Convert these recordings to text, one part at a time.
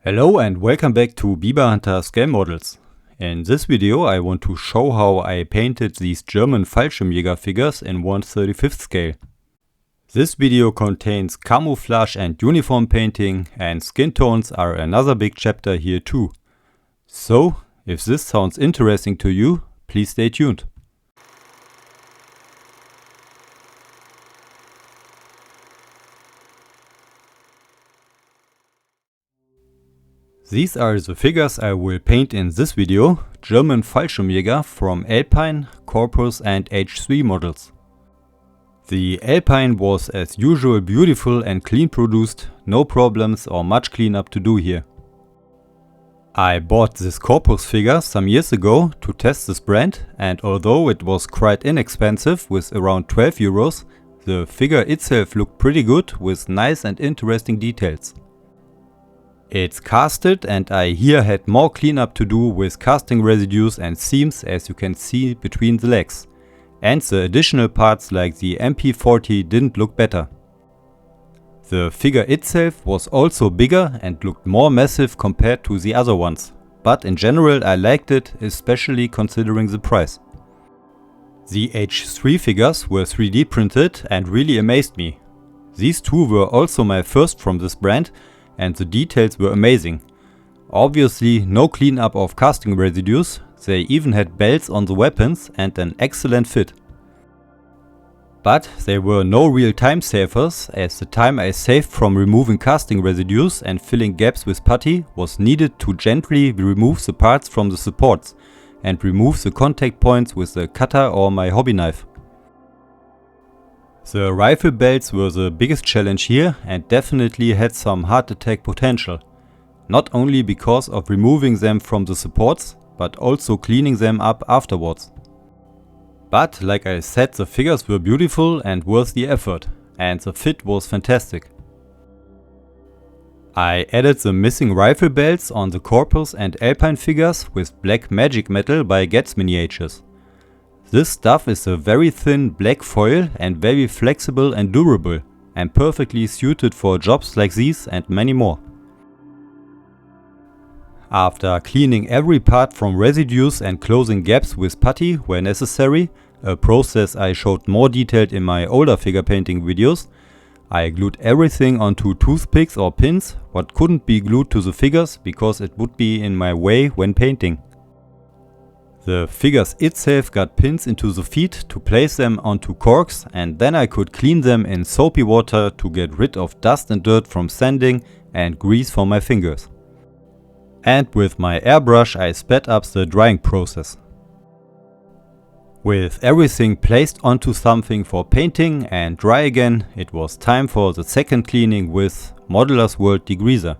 Hello and welcome back to Biber Hunter Scale Models. In this video I want to show how I painted these German Fallschirmjäger figures in 1/35 scale. This video contains camouflage and uniform painting, and skin tones are another big chapter here too. So, if this sounds interesting to you, please stay tuned. These are the figures I will paint in this video, German Fallschirmjäger from Alpine, Corpus and H3 Models. The Alpine was as usual beautiful and clean produced, no problems or much cleanup to do here. I bought this Corpus figure some years ago to test this brand, and although it was quite inexpensive with around 12 euros, the figure itself looked pretty good with nice and interesting details. It's casted, and I here had more cleanup to do with casting residues and seams, as you can see between the legs. And the additional parts like the MP40 didn't look better. The figure itself was also bigger and looked more massive compared to the other ones. But in general I liked it, especially considering the price. The H3 figures were 3D printed and really amazed me. These two were also my first from this brand, and the details were amazing. Obviously no cleanup of casting residues, they even had belts on the weapons and an excellent fit. But they were no real time savers, as the time I saved from removing casting residues and filling gaps with putty was needed to gently remove the parts from the supports and remove the contact points with the cutter or my hobby knife. The rifle belts were the biggest challenge here and definitely had some heart attack potential. Not only because of removing them from the supports, but also cleaning them up afterwards. But like I said, the figures were beautiful and worth the effort, and the fit was fantastic. I added the missing rifle belts on the Corpus and Alpine figures with black magic metal by German Miniatures. This stuff is a very thin black foil and very flexible and durable, and perfectly suited for jobs like these and many more. After cleaning every part from residues and closing gaps with putty where necessary, a process I showed more detailed in my older figure painting videos, I glued everything onto toothpicks or pins what couldn't be glued to the figures because it would be in my way when painting. The figures itself got pins into the feet to place them onto corks, and then I could clean them in soapy water to get rid of dust and dirt from sanding and grease from my fingers. And with my airbrush I sped up the drying process. With everything placed onto something for painting and dry again, it was time for the second cleaning with Modeler's World degreaser.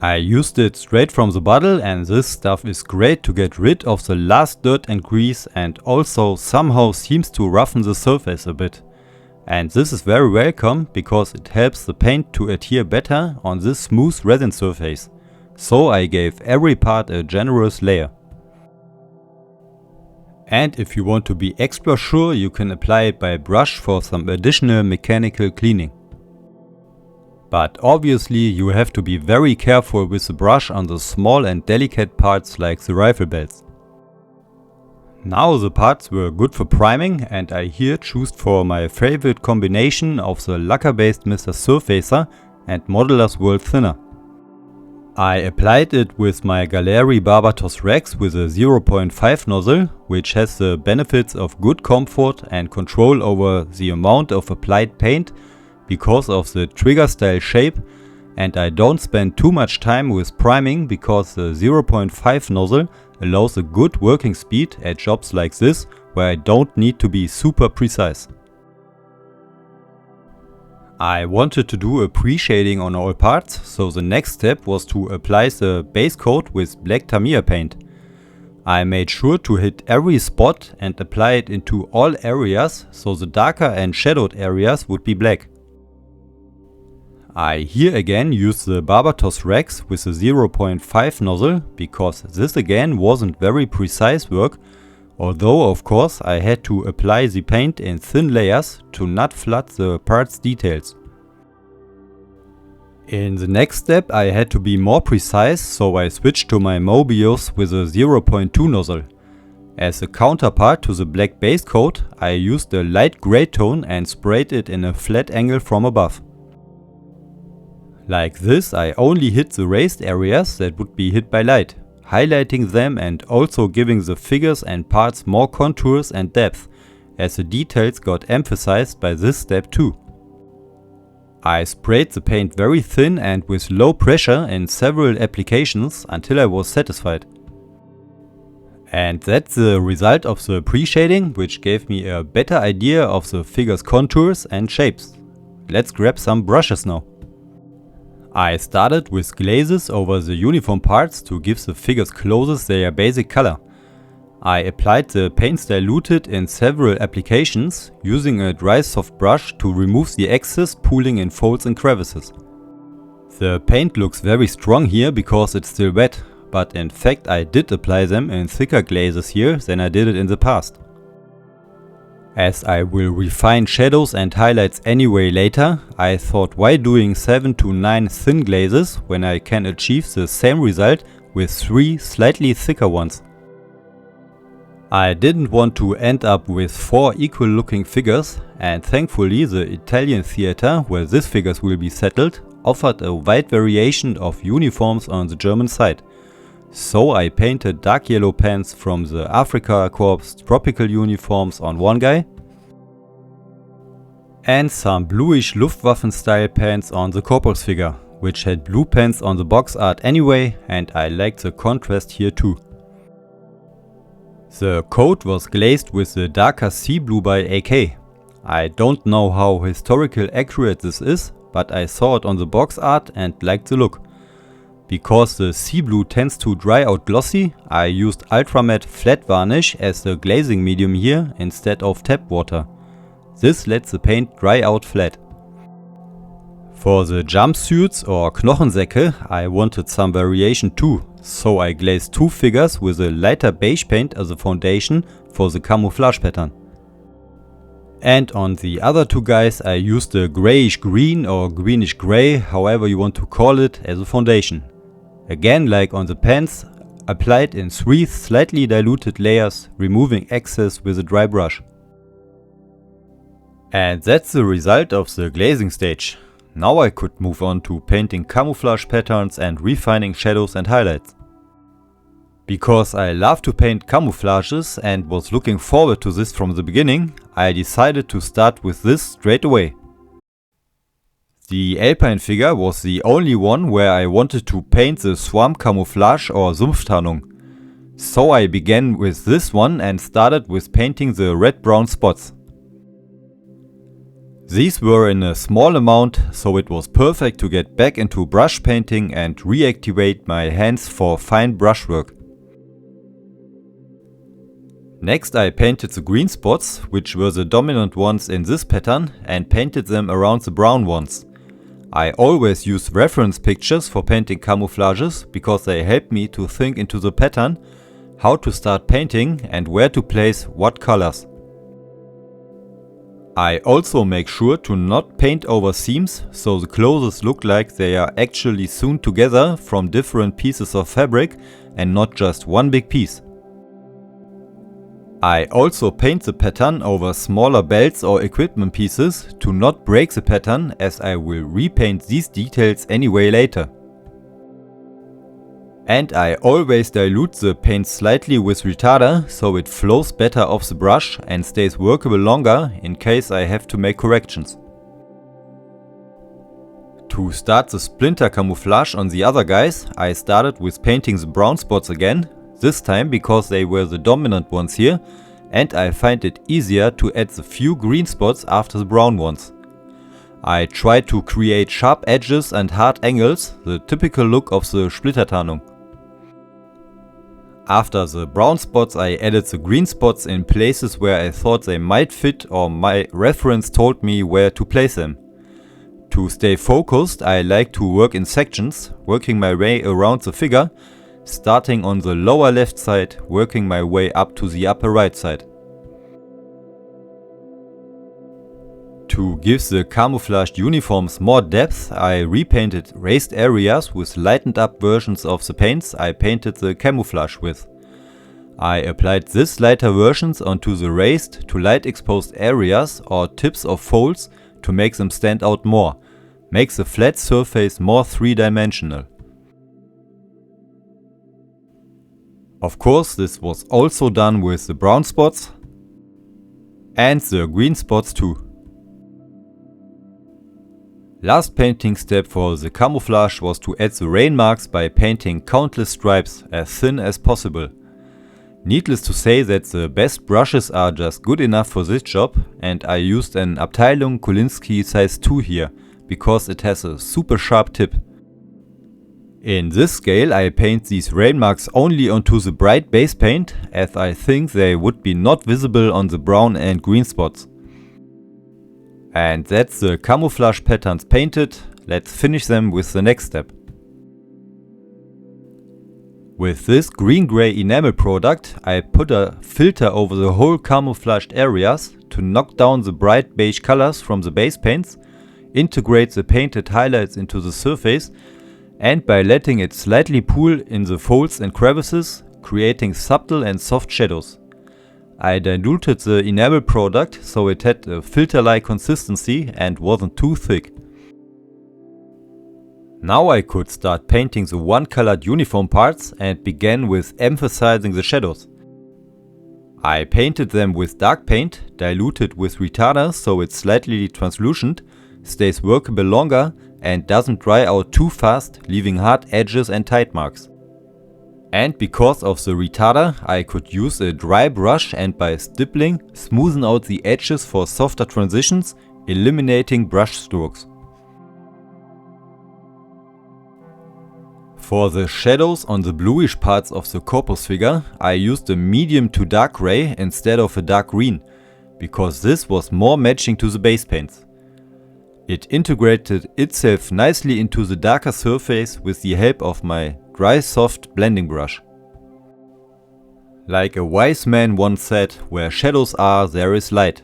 I used it straight from the bottle, and this stuff is great to get rid of the last dirt and grease, and also somehow seems to roughen the surface a bit. And this is very welcome because it helps the paint to adhere better on this smooth resin surface. So I gave every part a generous layer. And if you want to be extra sure, you can apply it by brush for some additional mechanical cleaning. But obviously you have to be very careful with the brush on the small and delicate parts like the rifle belts. Now the parts were good for priming, and I here chose for my favorite combination of the lacquer-based Mr. Surfacer and Modeler's World thinner. I applied it with my Gallery Barbatos Rex with a 0.5 nozzle, which has the benefits of good comfort and control over the amount of applied paint because of the trigger style shape, and I don't spend too much time with priming because the 0.5 nozzle allows a good working speed at jobs like this where I don't need to be super precise. I wanted to do a pre-shading on all parts, so the next step was to apply the base coat with black Tamiya paint. I made sure to hit every spot and apply it into all areas, so the darker and shadowed areas would be black. I here again used the Barbatos Rex with a 0.5 nozzle because this again wasn't very precise work, although of course I had to apply the paint in thin layers to not flood the parts details. In the next step I had to be more precise, so I switched to my Mobius with a 0.2 nozzle. As a counterpart to the black base coat, I used a light grey tone and sprayed it in a flat angle from above. Like this, I only hit the raised areas that would be hit by light, highlighting them and also giving the figures and parts more contours and depth, as the details got emphasized by this step too. I sprayed the paint very thin and with low pressure in several applications until I was satisfied. And that's the result of the pre-shading, which gave me a better idea of the figure's contours and shapes. Let's grab some brushes now. I started with glazes over the uniform parts to give the figures clothes their basic color. I applied the paints diluted in several applications, using a dry soft brush to remove the excess pooling in folds and crevices. The paint looks very strong here because it's still wet, but in fact I did apply them in thicker glazes here than I did it in the past. As I will refine shadows and highlights anyway later, I thought why doing 7 to 9 thin glazes when I can achieve the same result with 3 slightly thicker ones. I didn't want to end up with 4 equal looking figures, and thankfully the Italian theater where these figures will be settled offered a wide variation of uniforms on the German side. So I painted dark yellow pants from the Afrika Corps tropical uniforms on one guy and some bluish Luftwaffen style pants on the Corpus figure, which had blue pants on the box art anyway, and I liked the contrast here too. The coat was glazed with the darker sea blue by AK. I don't know how historical accurate this is, but I saw it on the box art and liked the look. Because the sea blue tends to dry out glossy, I used ultramatte flat varnish as the glazing medium here instead of tap water. This lets the paint dry out flat. For the jumpsuits or Knochensäcke I wanted some variation too, so I glazed 2 figures with a lighter beige paint as a foundation for the camouflage pattern. And on the other 2 guys I used a greyish green or greenish grey, however you want to call it, as a foundation. Again, like on the pants, applied in 3 slightly diluted layers, removing excess with a dry brush. And that's the result of the glazing stage. Now I could move on to painting camouflage patterns and refining shadows and highlights. Because I love to paint camouflages and was looking forward to this from the beginning, I decided to start with this straight away. The Alpine figure was the only one where I wanted to paint the swamp camouflage or Sumpftarnung. So I began with this one and started with painting the red-brown spots. These were in a small amount, so it was perfect to get back into brush painting and reactivate my hands for fine brushwork. Next I painted the green spots, which were the dominant ones in this pattern, and painted them around the brown ones. I always use reference pictures for painting camouflages because they help me to think into the pattern, how to start painting and where to place what colors. I also make sure to not paint over seams, so the clothes look like they are actually sewn together from different pieces of fabric and not just one big piece. I also paint the pattern over smaller belts or equipment pieces to not break the pattern, as I will repaint these details anyway later. And I always dilute the paint slightly with retarder so it flows better off the brush and stays workable longer in case I have to make corrections. To start the splinter camouflage on the other guys, I started with painting the brown spots again, this time because they were the dominant ones here, and I find it easier to add the few green spots after the brown ones. I tried to create sharp edges and hard angles, the typical look of the Splittertarnung. After the brown spots I added the green spots in places where I thought they might fit or my reference told me where to place them. To stay focused I like to work in sections, working my way around the figure, starting on the lower left side, working my way up to the upper right side. To give the camouflaged uniforms more depth, I repainted raised areas with lightened up versions of the paints I painted the camouflage with. I applied these lighter versions onto the raised to light exposed areas or tips of folds to make them stand out more, make the flat surface more three-dimensional. Of course, this was also done with the brown spots and the green spots too. Last painting step for the camouflage was to add the rain marks by painting countless stripes as thin as possible. Needless to say that the best brushes are just good enough for this job, and I used an Abteilung Kolinsky size 2 here, because it has a super sharp tip. In this scale I paint these rain marks only onto the bright base paint, as I think they would be not visible on the brown and green spots. And that's the camouflage patterns painted. Let's finish them with the next step. With this green-gray enamel product, I put a filter over the whole camouflaged areas to knock down the bright beige colors from the base paints, integrate the painted highlights into the surface, and by letting it slightly pool in the folds and crevices, creating subtle and soft shadows. I diluted the enamel product so it had a filter-like consistency and wasn't too thick. Now I could start painting the one-colored uniform parts and began with emphasizing the shadows. I painted them with dark paint, diluted with retarder so it's slightly translucent, stays workable longer and doesn't dry out too fast, leaving hard edges and tight marks. And because of the retarder, I could use a dry brush and by stippling, smoothen out the edges for softer transitions, eliminating brush strokes. For the shadows on the bluish parts of the corpus figure, I used a medium to dark gray instead of a dark green, because this was more matching to the base paints. It integrated itself nicely into the darker surface with the help of my dry soft blending brush. Like a wise man once said, where shadows are, there is light.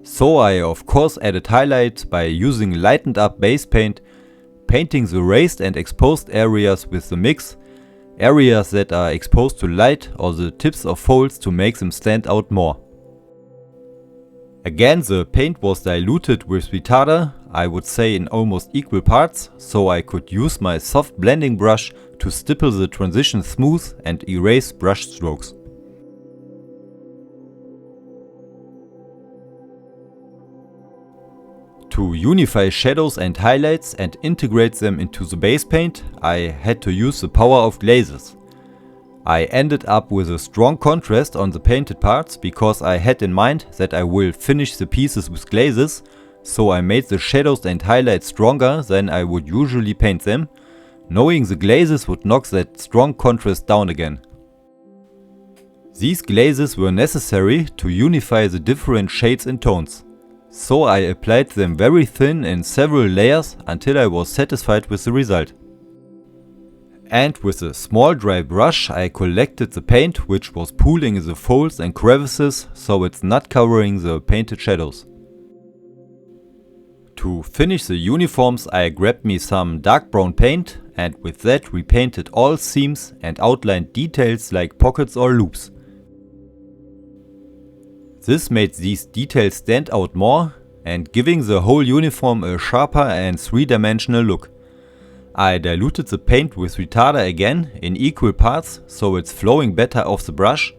So I of course added highlight by using lightened up base paint, painting the raised and exposed areas with the mix, areas that are exposed to light or the tips of folds to make them stand out more. Again, the paint was diluted with retarder, I would say in almost equal parts, so I could use my soft blending brush to stipple the transition smooth and erase brush strokes. To unify shadows and highlights and integrate them into the base paint, I had to use the power of glazes. I ended up with a strong contrast on the painted parts because I had in mind that I will finish the pieces with glazes, so I made the shadows and highlights stronger than I would usually paint them, knowing the glazes would knock that strong contrast down again. These glazes were necessary to unify the different shades and tones. So I applied them very thin in several layers until I was satisfied with the result. And with a small dry brush I collected the paint, which was pooling in the folds and crevices so it's not covering the painted shadows. To finish the uniforms I grabbed me some dark brown paint and with that repainted all seams and outlined details like pockets or loops. This made these details stand out more and giving the whole uniform a sharper and three-dimensional look. I diluted the paint with retarder again in equal parts so it's flowing better off the brush,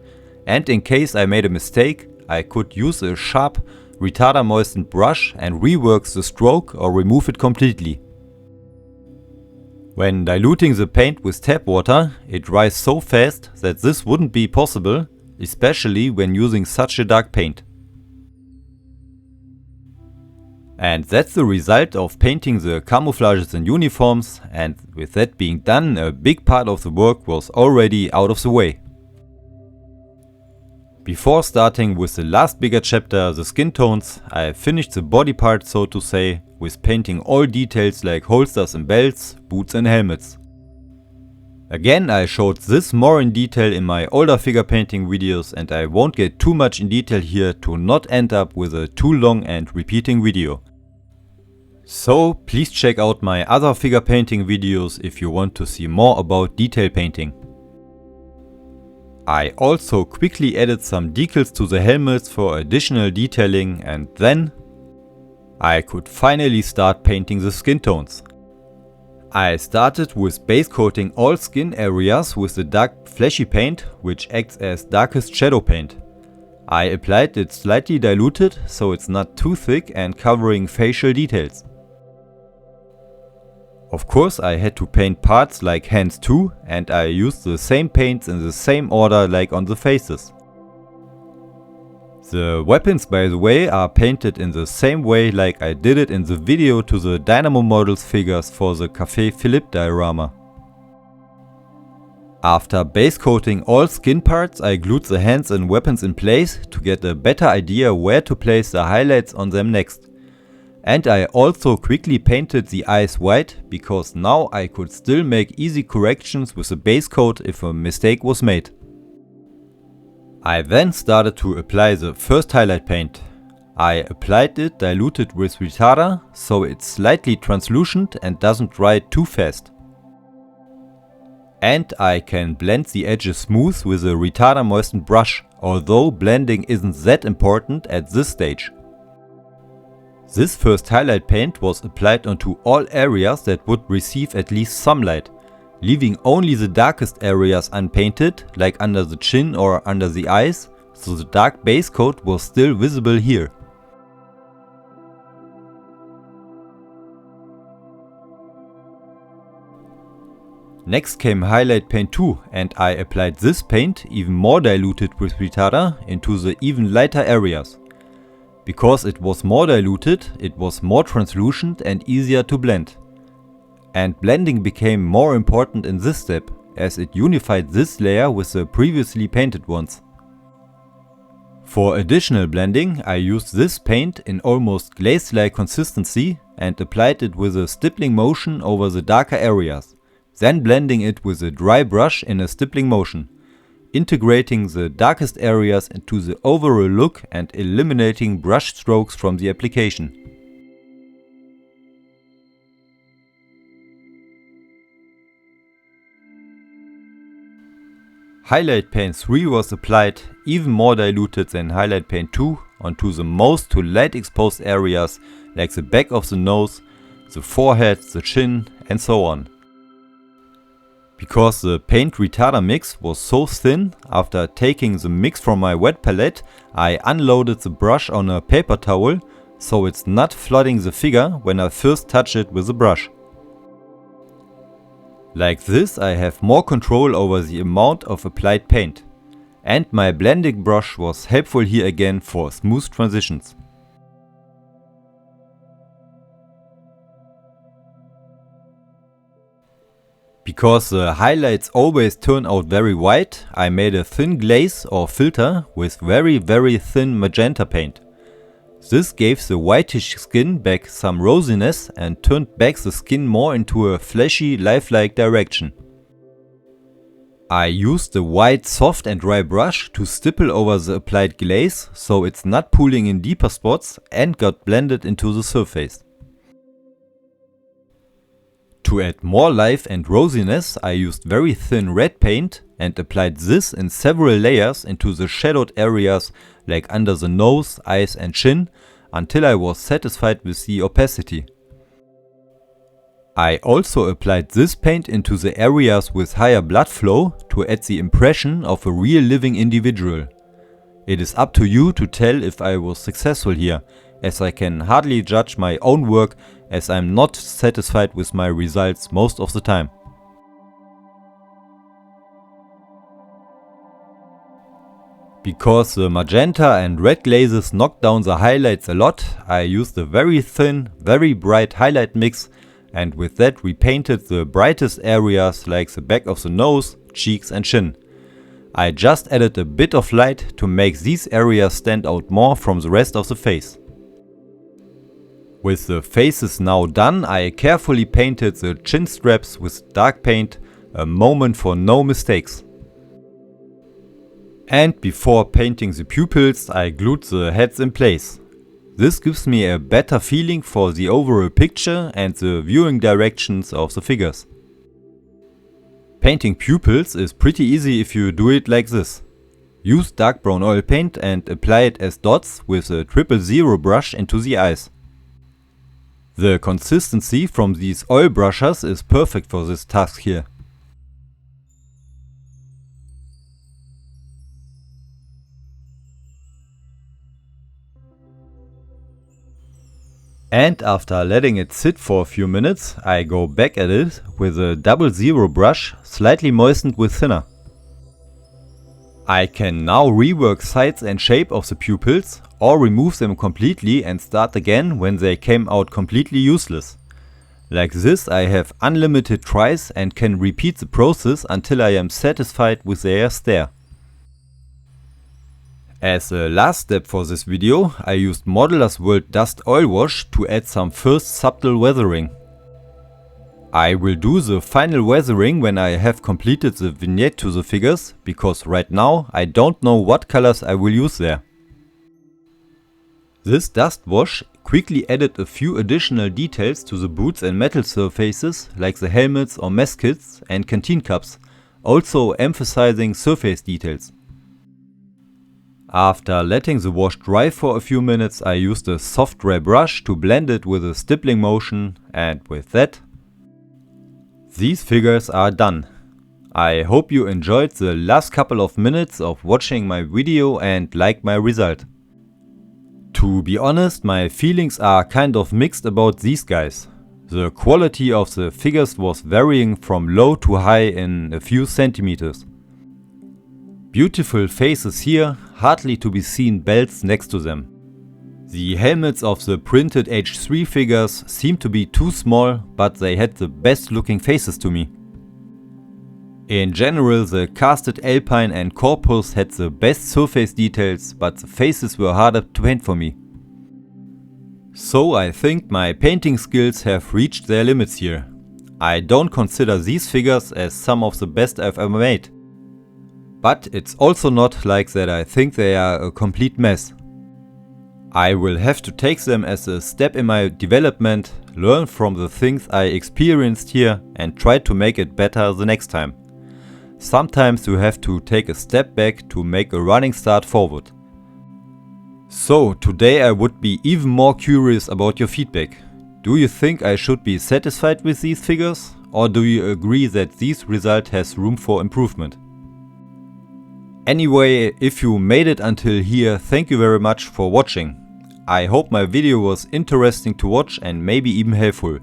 and in case I made a mistake I could use a sharp retarder moistened brush and rework the stroke or remove it completely. When diluting the paint with tap water it dries so fast that this wouldn't be possible, especially when using such a dark paint. And that's the result of painting the camouflages and uniforms, and with that being done, a big part of the work was already out of the way. Before starting with the last bigger chapter, the skin tones, I finished the body part, so to say, with painting all details like holsters and belts, boots and helmets. Again, I showed this more in detail in my older figure painting videos, and I won't get too much in detail here to not end up with a too long and repeating video. So please check out my other figure painting videos if you want to see more about detail painting. I also quickly added some decals to the helmets for additional detailing, and then I could finally start painting the skin tones. I started with base coating all skin areas with the dark fleshy paint, which acts as darkest shadow paint. I applied it slightly diluted so it's not too thick and covering facial details. Of course, I had to paint parts like hands too, and I used the same paints in the same order like on the faces. The weapons, by the way, are painted in the same way like I did it in the video to the Dynamo Models figures for the Café Philippe diorama. After base coating all skin parts, I glued the hands and weapons in place to get a better idea where to place the highlights on them next. And I also quickly painted the eyes white, because now I could still make easy corrections with the base coat if a mistake was made. I then started to apply the first highlight paint. I applied it diluted with retarder, so it's slightly translucent and doesn't dry too fast. And I can blend the edges smooth with a retarder moistened brush, although blending isn't that important at this stage. This first highlight paint was applied onto all areas that would receive at least some light, leaving only the darkest areas unpainted, like under the chin or under the eyes, so the dark base coat was still visible here. Next came highlight paint 2, and I applied this paint, even more diluted with retarder, into the even lighter areas. Because it was more diluted, it was more translucent and easier to blend. And blending became more important in this step, as it unified this layer with the previously painted ones. For additional blending, I used this paint in almost glaze-like consistency and applied it with a stippling motion over the darker areas, then blending it with a dry brush in a stippling motion, integrating the darkest areas into the overall look and eliminating brush strokes from the application. Highlight paint 3 was applied, even more diluted than highlight paint 2, onto the most to light exposed areas like the back of the nose, the forehead, the chin, and so on. Because the paint retarder mix was so thin, after taking the mix from my wet palette, I unloaded the brush on a paper towel, so it's not flooding the figure when I first touch it with the brush. Like this, I have more control over the amount of applied paint. And my blending brush was helpful here again for smooth transitions. Because the highlights always turn out very white, I made a thin glaze or filter with very thin magenta paint. This gave the whitish skin back some rosiness and turned back the skin more into a fleshy, lifelike direction. I used the white soft and dry brush to stipple over the applied glaze, so it's not pooling in deeper spots and got blended into the surface. To add more life and rosiness, I used very thin red paint and applied this in several layers into the shadowed areas like under the nose, eyes and chin, until I was satisfied with the opacity. I also applied this paint into the areas with higher blood flow to add the impression of a real living individual. It is up to you to tell if I was successful here, as I can hardly judge my own work, as I'm not satisfied with my results most of the time. Because the magenta and red glazes knocked down the highlights a lot, I used a very thin, very bright highlight mix, and with that repainted the brightest areas like the back of the nose, cheeks and chin. I just added a bit of light to make these areas stand out more from the rest of the face. With the faces now done, I carefully painted the chin straps with dark paint, A moment for no mistakes. And before painting the pupils, I glued the heads in place. This gives me a better feeling for the overall picture and the viewing directions of the figures. Painting pupils is pretty easy if you do it like this. Use dark brown oil paint and apply it as dots with a 000 brush into the eyes. The consistency from these oil brushes is perfect for this task here. And after letting it sit for a few minutes, I go back at it with a 00 brush, slightly moistened with thinner. I can now rework size and shape of the pupils or remove them completely and start again when they came out completely useless. Like this, I have unlimited tries and can repeat the process until I am satisfied with their stare. As a last step for this video, I used Modeler's World Dust Oil Wash to add some first subtle weathering. I will do the final weathering when I have completed the vignette to the figures, because right now I don't know what colors I will use there. This dust wash quickly added a few additional details to the boots and metal surfaces like the helmets or mess kits and canteen cups, also emphasizing surface details. After letting the wash dry for a few minutes, I used a soft dry brush to blend it with a stippling motion, and with that, these figures are done. I hope you enjoyed the last couple of minutes of watching my video and liked my result. To be honest, my feelings are kind of mixed about these guys. The quality of the figures was varying from low to high in a few centimeters. Beautiful faces here, hardly to be seen belts next to them. The helmets of the printed H3 figures seemed to be too small, but they had the best looking faces to me. In general, the casted Alpine and Corpus had the best surface details, but the faces were harder to paint for me. So I think my painting skills have reached their limits here. I don't consider these figures as some of the best I've ever made. But it's also not like that I think they are a complete mess. I will have to take them as a step in my development, learn from the things I experienced here and try to make it better the next time. Sometimes you have to take a step back to make a running start forward. So today I would be even more curious about your feedback. Do you think I should be satisfied with these figures, or do you agree that this result has room for improvement? Anyway, if you made it until here, thank you very much for watching. I hope my video was interesting to watch and maybe even helpful.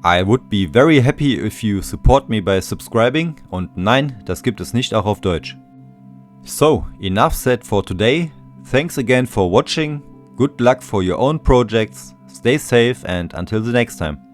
I would be very happy if you support me by subscribing, und nein, das gibt es nicht auch auf Deutsch. So, enough said for today. Thanks again for watching, good luck for your own projects, stay safe and until the next time.